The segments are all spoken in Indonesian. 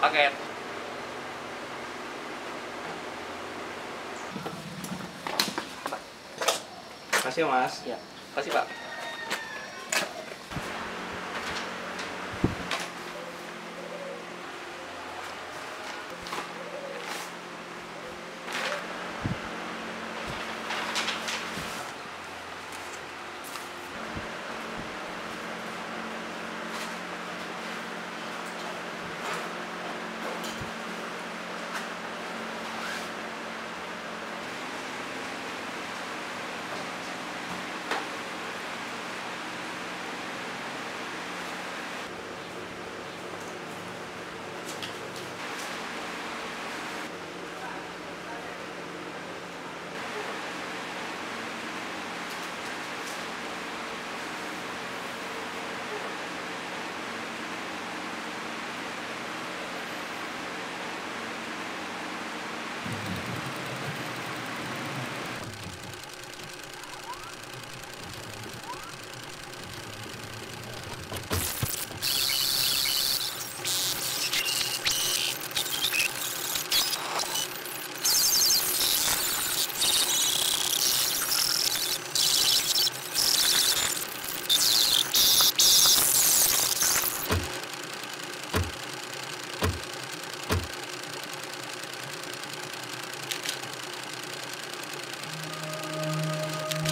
paket. Makasih Mas. Ya, kasih Pak.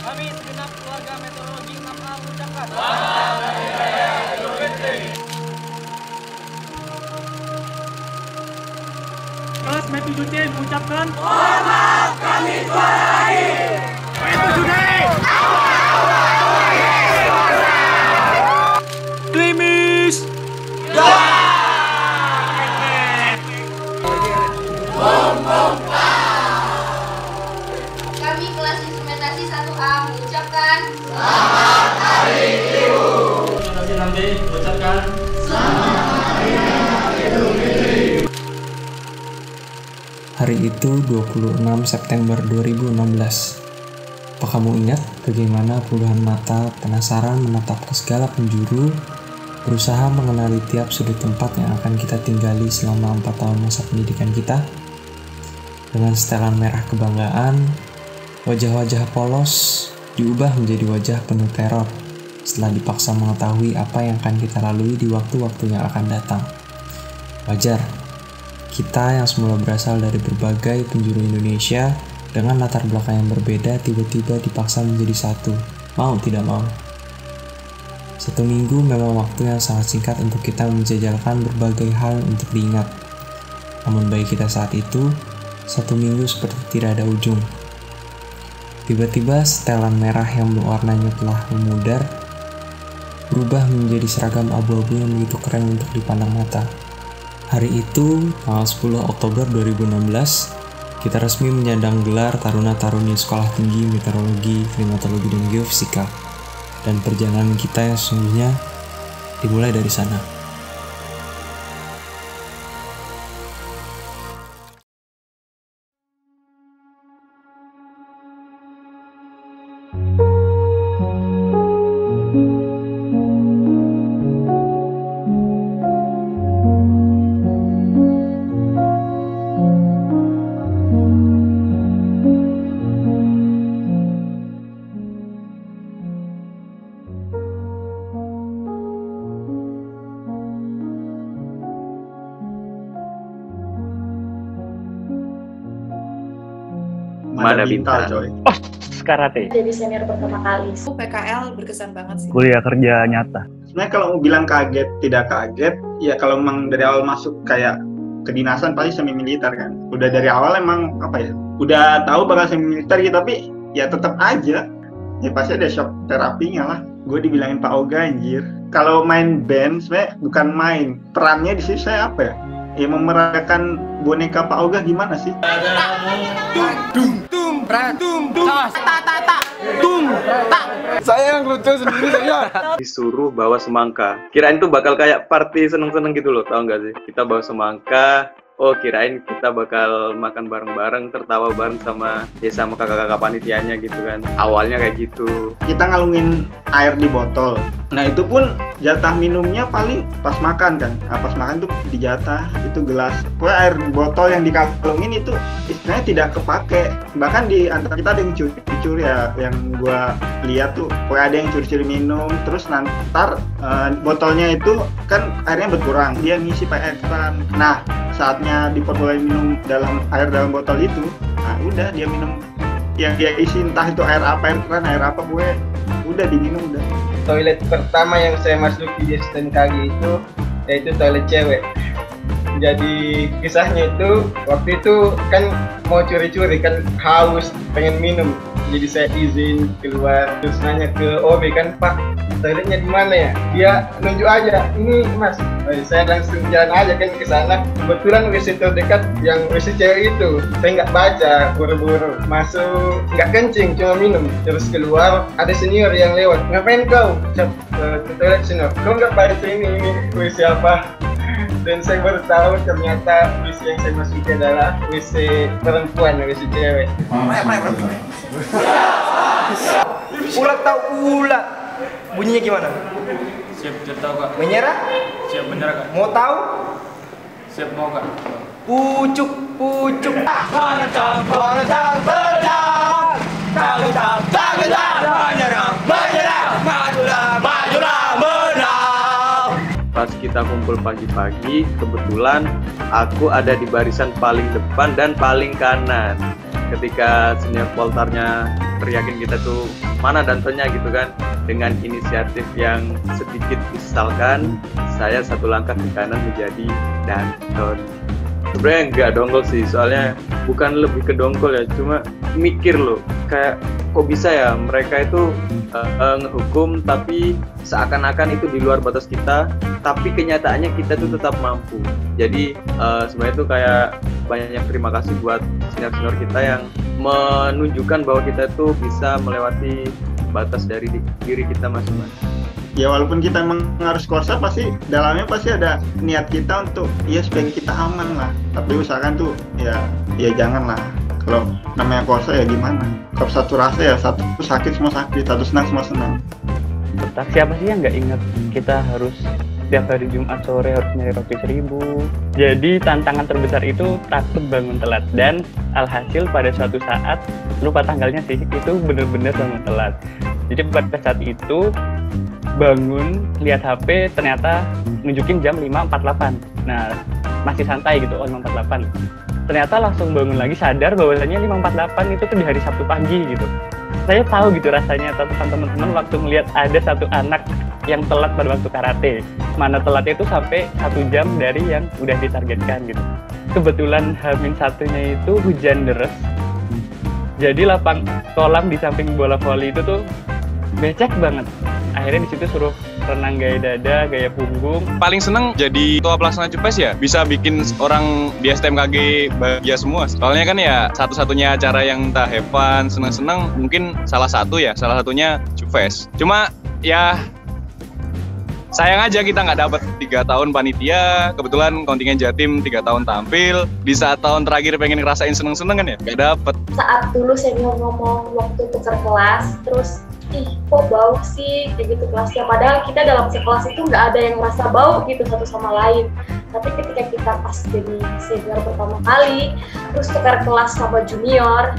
Kami segenap keluarga meteorologi 6A mengucapkan Kelas Metu Juti mengucapkan mohon maaf kami suarahi Metu Juti Klimis Kami kelas instrumentasi 1A mengucapkan Selamat Hari Ibu. Instrumentasi nanti mengucapkan Hari itu 26 September 2016. Apa kamu ingat bagaimana puluhan mata penasaran menatap ke segala penjuru, berusaha mengenali tiap sudut tempat yang akan kita tinggali selama 4 tahun masa pendidikan kita? Dengan setelan merah kebanggaan, wajah-wajah polos diubah menjadi wajah penuh teror setelah dipaksa mengetahui apa yang akan kita lalui di waktu-waktu yang akan datang. Wajar, kita yang semula berasal dari berbagai penjuru Indonesia dengan latar belakang yang berbeda tiba-tiba dipaksa menjadi satu, mau tidak mau. 1 minggu memang waktu yang sangat singkat untuk kita menjajalkan berbagai hal untuk diingat. Namun bagi kita saat itu, 1 minggu seperti tidak ada ujung. Tiba-tiba setelan merah yang warnanya telah memudar berubah menjadi seragam abu-abu yang begitu keren untuk dipandang mata. Hari itu, tanggal 10 Oktober 2016, kita resmi menyandang gelar Taruna-Taruni Sekolah Tinggi Meteorologi, Klimatologi, dan Geofisika. Dan perjalanan kita yang sesungguhnya dimulai dari sana. Mada Bintang. coy. karate. Jadi senior pertama kali. PKL berkesan banget sih. Kuliah kerja nyata. Sebenarnya kalau mau bilang kaget, tidak kaget, ya kalau memang dari awal masuk kayak kedinasan pasti semi militer kan. Udah dari awal emang apa ya? Udah tahu bakal semi militer gitu, tapi ya tetap aja. Ya pasti ada shock terapinya lah. Gue dibilangin Pak Oga anjir. Kalau main band sebenarnya bukan main. Perannya di sini saya apa ya? Ya memeragakan boneka Pak Oga gimana sih? Saya yang lucu sendiri saya. Disuruh bawa semangka. Kirain tuh bakal kayak party seneng-seneng gitu loh, tau gak sih? Kita bawa semangka. Oh, kirain kita bakal makan bareng-bareng, tertawa bareng sama kakak-kakak panitianya gitu kan. Awalnya kayak gitu. Kita ngalungin air di botol. Nah itu pun jatah minumnya paling pas makan kan. Nah, pas makan tuh dijatah itu gelas. Pokoknya air botol yang dikalungin itu istilahnya tidak kepake. Bahkan di antara kita ada yang curi-curi ya, yang gua lihat tuh pokoknya ada yang curi-curi minum. Terus nanti botolnya itu kan airnya berkurang, dia ngisi pakai air keran. Nah saatnya diperbolehkan minum dalam botol itu, nah udah dia minum yang dia isi, entah itu air apa, air keran, air apa, gue udah diminum udah. Toilet pertama yang saya masuki di STMKG itu yaitu toilet cewek. Jadi kisahnya itu waktu itu kan mau curi-curi kan, haus pengen minum, jadi saya izin keluar terus nanya ke OB kan, Pak toiletnya di mana ya? Dia nunjuk aja, ini Mas. Saya langsung jalan aja kan ke sana. Kebetulan WC terdekat yang WC cewek itu. Saya nggak baca, buru-buru masuk, nggak kencing, cuma minum. Terus keluar, ada senior yang lewat. Ngapain kau? Ke toilet senior. Kau nggak baca ini WC apa? Dan saya baru tahu ternyata WC yang saya masuki adalah WC perempuan, WC cewek. Ulat tahu ulat. Bunyinya gimana? Siap tahu Kak. Menyerah? Siap menyerah Kak. Mau tahu? Siap mau Kak. Pucuk. Menyerang. Pas kita kumpul pagi-pagi, kebetulan aku ada di barisan paling depan dan paling kanan. Ketika senior poltarnya teriakin kita tuh mana dantonnya gitu kan, dengan inisiatif yang sedikit misalkan saya satu langkah ke kanan menjadi danton. Sebenarnya nggak dongkol sih, soalnya bukan lebih ke dongkol ya, cuma mikir loh kayak kok bisa ya mereka itu ngehukum tapi seakan-akan itu di luar batas kita, tapi kenyataannya kita tuh tetap mampu. Jadi sebenarnya itu kayak banyak terima kasih buat senior-senior kita yang menunjukkan bahwa kita tuh bisa melewati batas dari diri kita masing-masing. Ya walaupun kita emang harus kosa, pasti dalamnya pasti ada niat kita untuk ya supaya kita aman lah. Tapi usahakan tuh ya jangan lah. Kalau namanya kosa ya gimana? Kalau satu rasa ya satu sakit semua sakit, satu senang semua senang. Siapa sih yang nggak ingat kita harus setiap hari Jumat sore harus nyari roti 1000. Jadi tantangan terbesar itu takut bangun telat, dan alhasil pada suatu saat, lupa tanggalnya sih, itu benar-benar bangun telat. Jadi pada saat itu bangun, lihat HP, ternyata nunjukin jam 5.48. Nah, masih santai gitu, 5.48. Ternyata langsung bangun lagi, sadar bahwasanya 5.48 itu tuh di hari Sabtu pagi gitu. Saya tahu gitu rasanya, teman-teman waktu melihat ada satu anak yang telat pada waktu karate. Mana telatnya itu sampai 1 jam dari yang udah ditargetkan gitu. Kebetulan H-1-nya itu hujan deras. Jadi lapang kolam di samping bola voli itu tuh becek banget. Akhirnya di situ suruh renang gaya dada, gaya punggung. Paling seneng jadi ketua pelaksana Cupes ya, bisa bikin orang di STMKG bahagia semua. Soalnya kan ya satu-satunya acara yang tak have fun, seneng-seneng mungkin salah satunya Cupes. Cuma ya sayang aja kita nggak dapat 3 tahun panitia. Kebetulan kontingen Jatim 3 tahun tampil. Di saat tahun terakhir pengen ngerasain seneng-seneng kan ya, nggak dapet. Saat dulu senior ngomong waktu tukar kelas, terus kok bau sih kayak gitu kelasnya, padahal kita dalam sekelas itu nggak ada yang merasa bau gitu satu sama lain. Tapi ketika kita pas jadi senior pertama kali terus tukar kelas sama junior,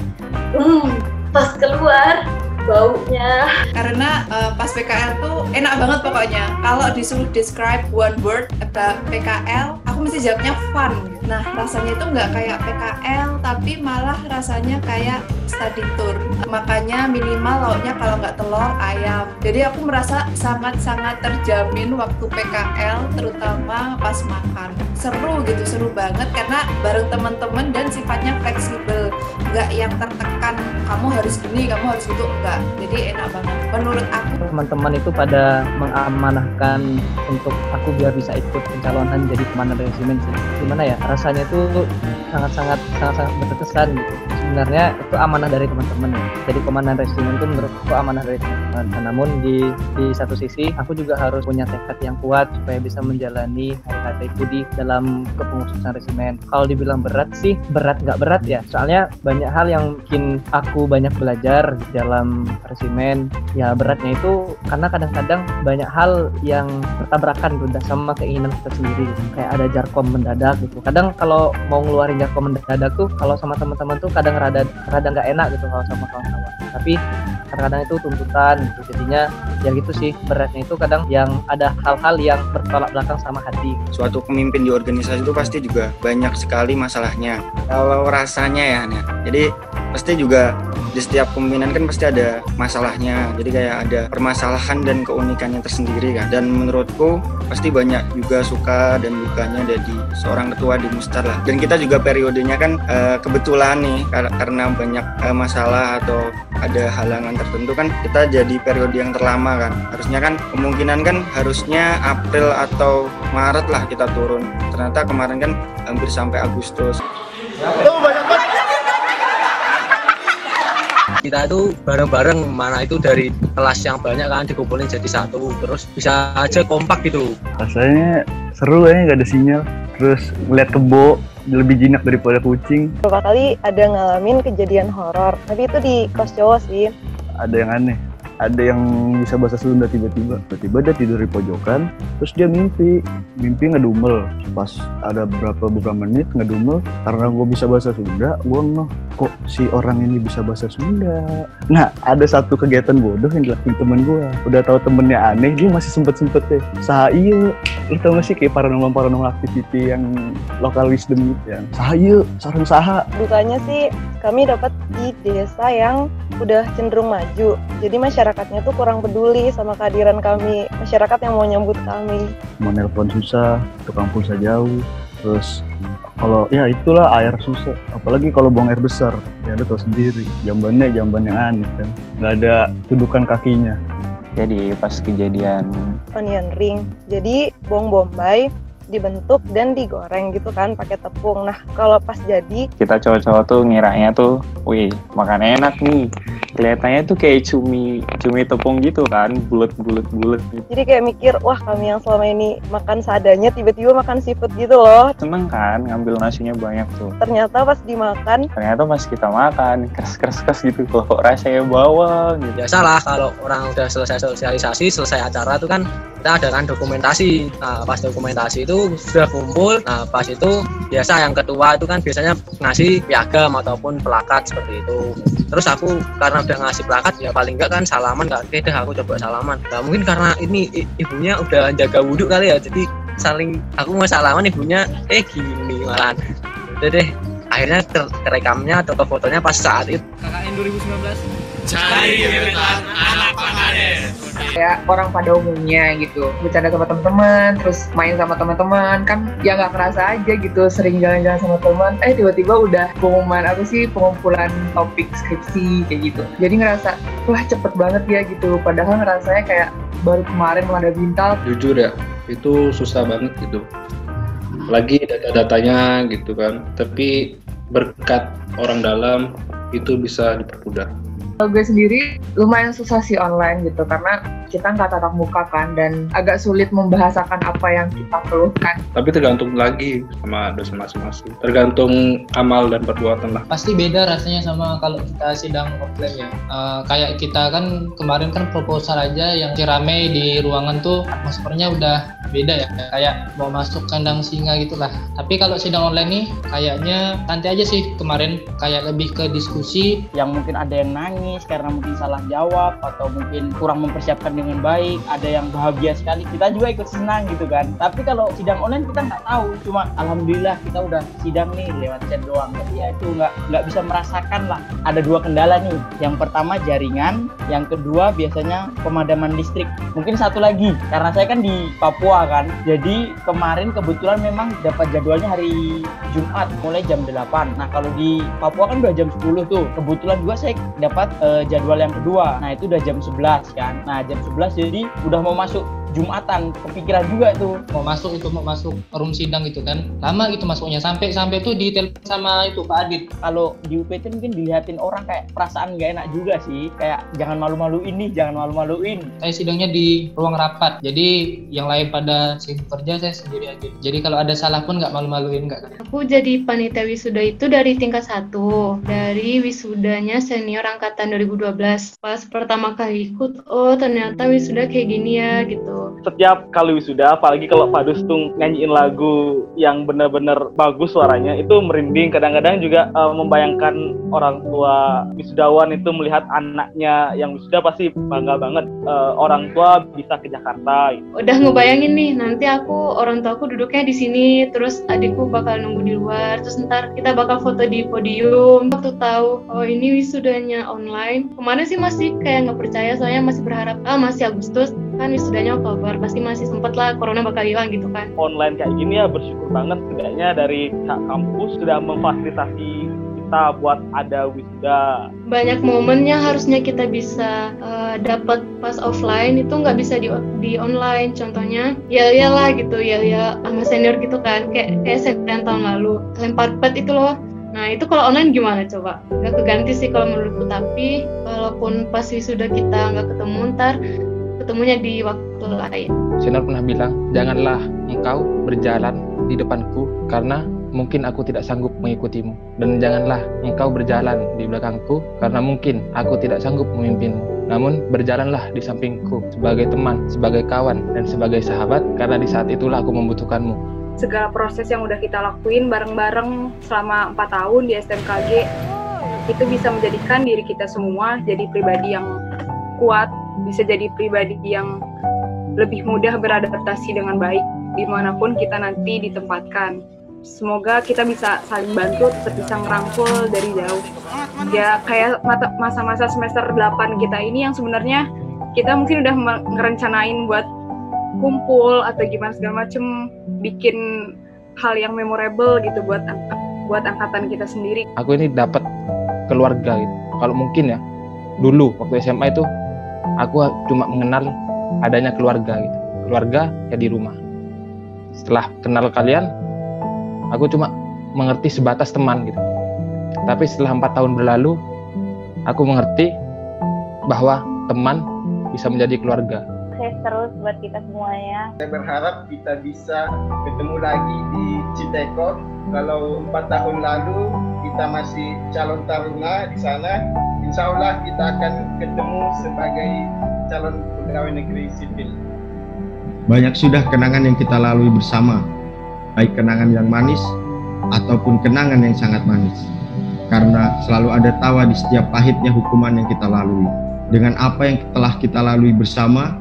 pas keluar baunya. Karena pas PKL tuh enak banget pokoknya. Kalau disuruh describe one word about PKL, aku mesti jawabnya fun. Nah rasanya itu nggak kayak PKL, tapi malah rasanya kayak study tour. Makanya minimal lauknya kalau nggak telur, ayam. Jadi aku merasa sangat-sangat terjamin waktu PKL, terutama pas makan. Seru gitu, seru banget karena bareng teman-teman dan sifatnya fleksibel. Nggak yang tertekan, kamu harus gini, kamu harus gitu, enggak. Jadi enak banget menurut aku. Teman-teman itu pada mengamanahkan untuk aku biar bisa ikut pencalonan jadi komandan resimen sih. Gimana ya, rasanya itu sangat-sangat berkesan gitu. sebenarnya itu amanah dari teman-teman ya. Jadi komandan resimen itu menurutku amanah dari teman-teman. Namun di satu sisi aku juga harus punya tekad yang kuat supaya bisa menjalani hari-hari itu di dalam kepengurusan resimen. Kalau dibilang berat sih, berat nggak berat ya. Soalnya banyak hal yang bikin aku banyak belajar di dalam resimen. Ya beratnya itu karena kadang-kadang banyak hal yang bertabrakan udah sama keinginan kita sendiri gitu. Kayak ada jarkom mendadak gitu. Kadang kalau mau ngeluarin jarkom mendadak tuh kalau sama teman-teman tuh kadang rada nggak enak gitu kalau sama kawan-kawan. Tapi kadang-kadang itu tuntutan gitu. Jadinya ya gitu sih, beratnya itu kadang yang ada hal-hal yang bertolak belakang sama hati. Suatu pemimpin di organisasi itu pasti juga banyak sekali masalahnya. Kalau rasanya ya, jadi pasti juga di setiap kepemimpinan kan pasti ada masalahnya. Jadi kayak ada permasalahan dan keunikannya tersendiri kan. Dan menurutku pasti banyak juga suka dan dukanya dari seorang ketua di Mustar lah. Dan kita juga periodenya kan kebetulan nih karena banyak masalah atau ada halangan tertentu kan kita jadi periode yang terlama kan. Harusnya kan kemungkinan kan harusnya April atau Maret lah kita turun. Ternyata kemarin kan hampir sampai Agustus. Kita itu bareng-bareng, mana itu dari kelas yang banyak kan dikumpulin jadi satu, terus bisa aja kompak gitu. Rasanya seru ya, nggak ada sinyal, terus ngeliat kebo lebih jinak daripada kucing. Beberapa kali ada ngalamin kejadian horor, tapi itu di kos cowok sih. Ada yang aneh, ada yang bisa bahasa Sunda tiba-tiba dia tidur di pojokan, terus dia mimpi ngedumel. Pas ada beberapa menit ngedumel, karena gue bisa bahasa Sunda, gue ngeh, kok si orang ini bisa bahasa Sunda. Nah, ada satu kegiatan bodoh yang dilakuin temen gue. Udah tahu temennya aneh, dia masih sempet deh. Sahaya, lu tau gak sih kayak paranormal activity yang local wisdom gitu ya. Sahaya, sarang saha. Dukanya sih kami dapat di desa yang udah cenderung maju. Jadi masyarakatnya tuh kurang peduli sama kehadiran kami. Masyarakat yang mau nyambut kami. Mau nelpon susah, tukang pulsa jauh. Terus kalau ya itulah air susah. Apalagi kalau buang air besar. Ya lu tau sendiri. Jamban yang aneh kan. Gak ada tudukan kakinya. Jadi pas kejadian onion ring. Jadi bawang bombay dibentuk dan digoreng gitu kan pakai tepung. Nah kalau pas jadi kita cowok-cowok tuh ngiranya tuh, wih makan enak nih. Kelihatannya tuh kayak cumi tepung gitu kan, bulat. Jadi kayak mikir, wah kami yang selama ini makan seadanya tiba-tiba makan seafood gitu loh. Seneng kan ngambil nasinya banyak tuh. Ternyata pas dimakan, pas kita makan keras gitu, kok rasanya bawang gitu. Biasalah kalau orang udah selesai sosialisasi, selesai acara tuh kan kita adakan dokumentasi. Nah pas dokumentasi itu sudah kumpul, nah pas itu biasa yang ketua itu kan biasanya ngasih piagam ataupun plakat seperti itu. Terus aku karena udah ngasih plakat ya paling enggak kan salaman, enggak oke deh aku coba salaman. Nah mungkin karena ini ibunya udah jaga wudhu kali ya, jadi aku mau salaman ibunya gini malahan. Udah deh akhirnya kerekamnya atau ke fotonya pas saat itu. KKN 2019 cari gebetan anak Pangades. Kayak orang pada umumnya gitu, bercanda sama teman-teman, terus main sama teman-teman, kan ya nggak kerasa aja gitu, sering jalan-jalan sama teman, tiba-tiba udah pengumpulan topik skripsi kayak gitu. Jadi ngerasa, wah cepet banget ya gitu, padahal ngerasanya kayak baru kemarin melanda bintal. Jujur ya, itu susah banget gitu. Lagi data-datanya gitu kan, tapi berkat orang dalam itu bisa dipermudah. Gue sendiri lumayan susah sih online gitu, karena kita nggak tatap muka kan, dan agak sulit membahasakan apa yang kita keluhkan. Tapi tergantung lagi sama dosen masing-masing, tergantung amal dan perbuatan lah. Pasti beda rasanya sama kalau kita sidang offline ya. Kayak kita kan kemarin kan proposal aja yang rame di ruangan tuh atmosfernya udah beda ya, kayak mau masuk kandang singa gitulah. Tapi kalau sidang online nih kayaknya santai aja sih kemarin, kayak lebih ke diskusi yang mungkin ada yang nangis karena mungkin salah jawab atau mungkin kurang mempersiapkan dengan baik, ada yang bahagia sekali, kita juga ikut senang gitu kan. Tapi kalau sidang online kita nggak tahu, cuma alhamdulillah kita udah sidang nih lewat chat doang, tapi ya itu nggak bisa merasakan lah. Ada dua kendala nih, yang pertama jaringan, yang kedua biasanya pemadaman listrik. Mungkin satu lagi karena saya kan di Papua kan, jadi kemarin kebetulan memang dapat jadwalnya hari Jumat mulai jam 8. Nah kalau di Papua kan udah jam 10 tuh, kebetulan juga saya dapat jadwal yang kedua. Nah itu udah jam 11 kan. Nah jam 11 jadi udah mau masuk Jumatan, kepikiran juga tuh mau masuk room sidang gitu kan. Lama gitu masuknya sampai tuh ditelepon sama itu Pak Adit. Kalau di UPT mungkin dilihatin orang kayak perasaan gak enak juga sih, kayak jangan malu-maluin nih, jangan malu-maluin. Saya sidangnya di ruang rapat, jadi yang lain pada sibuk kerja, saya sendiri aja. Jadi kalau ada salah pun nggak malu-maluin, nggak. Aku jadi panitia wisuda itu dari tingkat 1, dari wisudanya senior angkatan 2012. Pas pertama kali ikut, oh ternyata wisuda kayak gini ya gitu. Setiap kali wisuda, apalagi kalau Pak Dustung nyanyiin lagu yang benar-benar bagus suaranya, itu merinding. Kadang-kadang juga membayangkan orang tua wisudawan itu melihat anaknya yang wisuda pasti bangga banget. Orang tua bisa ke Jakarta. Gitu. Udah ngebayangin nih, nanti orang tuaku duduknya di sini, terus adikku bakal nunggu di luar, terus ntar kita bakal foto di podium. Waktu tahu, oh ini wisudanya online. Kemarin sih masih kayak nggak percaya, soalnya masih berharap, masih Agustus, kan wisudanya Oktober, pasti masih sempet lah corona bakal hilang gitu kan. Online kayak gini ya bersyukur banget, setidaknya dari kampus sudah memfasilitasi kita buat ada wisuda. Banyak momennya harusnya kita bisa dapat pas offline itu nggak bisa di online. Contohnya ya lah gitu, ya sama senior gitu kan, kayak senior tahun lalu lempar pet itu loh. Nah itu kalau online gimana coba? Nggak keganti sih kalau menurutku, tapi walaupun pas wisuda kita nggak ketemu, ntar ketemunya di waktu lain. Senior pernah bilang, janganlah engkau berjalan di depanku karena mungkin aku tidak sanggup mengikutimu. Dan janganlah engkau berjalan di belakangku karena mungkin aku tidak sanggup memimpinmu. Namun berjalanlah di sampingku sebagai teman, sebagai kawan, dan sebagai sahabat karena di saat itulah aku membutuhkanmu. Segala proses yang udah kita lakuin bareng-bareng selama 4 tahun di STMKG itu bisa menjadikan diri kita semua jadi pribadi yang kuat, bisa jadi pribadi yang lebih mudah beradaptasi dengan baik dimanapun kita nanti ditempatkan. Semoga kita bisa saling bantu, tetap bisa ngerangkul dari jauh. Ya kayak masa-masa semester 8 kita ini yang sebenarnya kita mungkin udah ngerencanain buat kumpul atau gimana segala macem, bikin hal yang memorable gitu buat angkatan kita sendiri. Aku ini dapat keluarga gitu. Kalau mungkin ya, dulu waktu SMA itu aku cuma mengenal adanya keluarga gitu. Keluarga ya di rumah. Setelah kenal kalian, aku cuma mengerti sebatas teman gitu. Tapi setelah 4 tahun berlalu, aku mengerti bahwa teman bisa menjadi keluarga. Sukses terus buat kita semuanya. Saya berharap kita bisa ketemu lagi di Citekok. Kalau 4 tahun lalu kita masih calon taruna di sana, insya Allah kita akan ketemu sebagai calon pegawai negeri sipil. Banyak sudah kenangan yang kita lalui bersama, baik kenangan yang manis ataupun kenangan yang sangat manis. Karena selalu ada tawa di setiap pahitnya hukuman yang kita lalui. Dengan apa yang telah kita lalui bersama,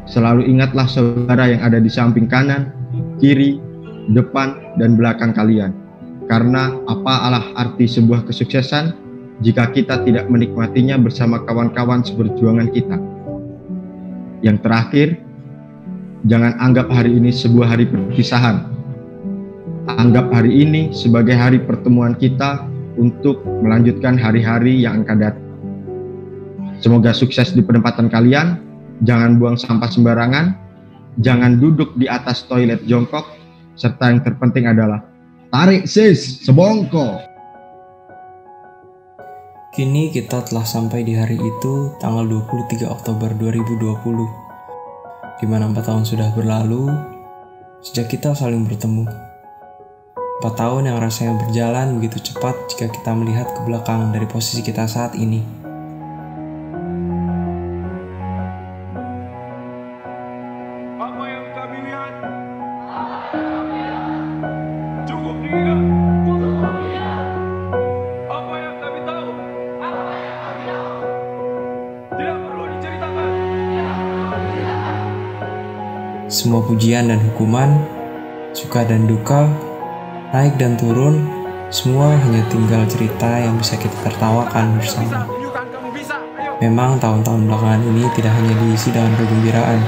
selalu ingatlah saudara yang ada di samping kanan, kiri, depan, dan belakang kalian. Karena apalah arti sebuah kesuksesan jika kita tidak menikmatinya bersama kawan-kawan seperjuangan kita. Yang terakhir, jangan anggap hari ini sebuah hari perpisahan. Anggap hari ini sebagai hari pertemuan kita untuk melanjutkan hari-hari yang akan datang. Semoga sukses di penempatan kalian. Jangan buang sampah sembarangan. Jangan duduk di atas toilet jongkok. Serta yang terpenting adalah tarik sis sebongko. Kini kita telah sampai di hari itu, tanggal 23 Oktober 2020, di mana 4 tahun sudah berlalu sejak kita saling bertemu. 4 tahun yang rasanya berjalan begitu cepat jika kita melihat ke belakang dari posisi kita saat ini. Apa yang kami lihat cukup dilihat. Apa yang kami tahu tidak perlu diceritakan. Semua pujian dan hukuman, suka dan duka, naik dan turun, semua hanya tinggal cerita yang bisa kita tertawakan bersama. Memang tahun-tahun belakangan ini tidak hanya diisi dengan kegembiraan,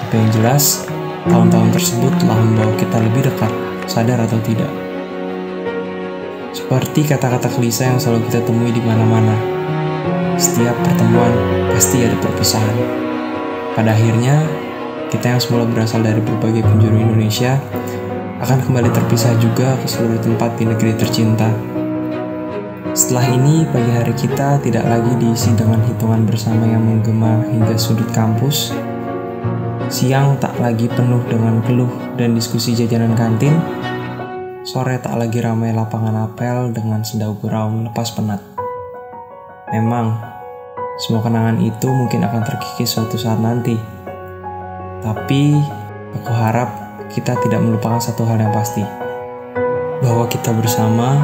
tapi yang jelas, tahun-tahun tersebut telah membawa kita lebih dekat, sadar atau tidak. Seperti kata-kata klise yang selalu kita temui di mana-mana. Setiap pertemuan pasti ada perpisahan. Pada akhirnya, Kita yang semula berasal dari berbagai penjuru Indonesia akan kembali terpisah juga ke seluruh tempat di negeri tercinta. Setelah ini, pagi hari kita tidak lagi diisi dengan hitungan bersama yang menggema hingga sudut kampus. Siang tak lagi penuh dengan keluh dan diskusi jajanan kantin. Sore tak lagi ramai lapangan apel dengan sendau gurau melepas penat. Memang, semua kenangan itu mungkin akan terkikis suatu saat nanti. Tapi, aku harap kita tidak melupakan satu hal yang pasti. Bahwa kita bersama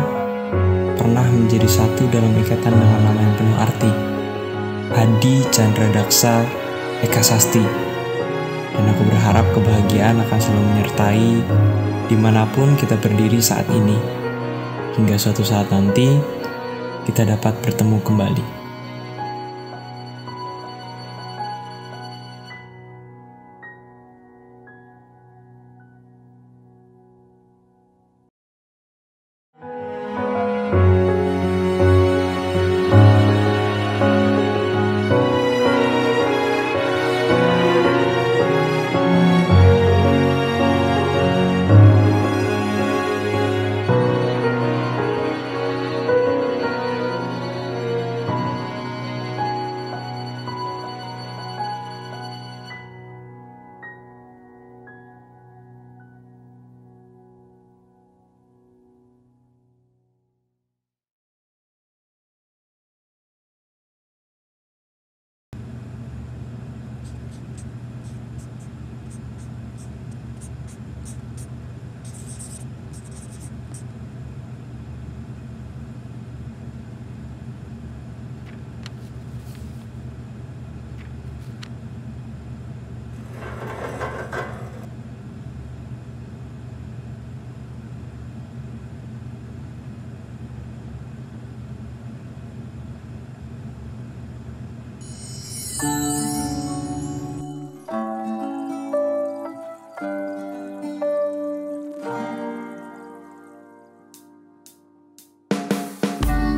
pernah menjadi satu dalam ikatan dengan nama yang penuh arti. Adi Chandra Daksa Eka Sasti. Dan aku berharap kebahagiaan akan selalu menyertai dimanapun kita berdiri saat ini. Hingga suatu saat nanti, kita dapat bertemu kembali.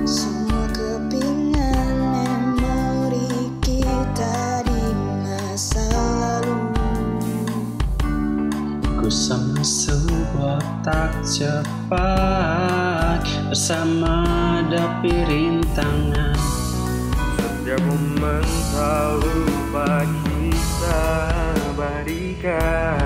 Semua kepingan memori kita di masa lalu. Ku sama sebuah tak cepat bersama hadapi rintangan. Setiap momen selalu bagi kita abadikan.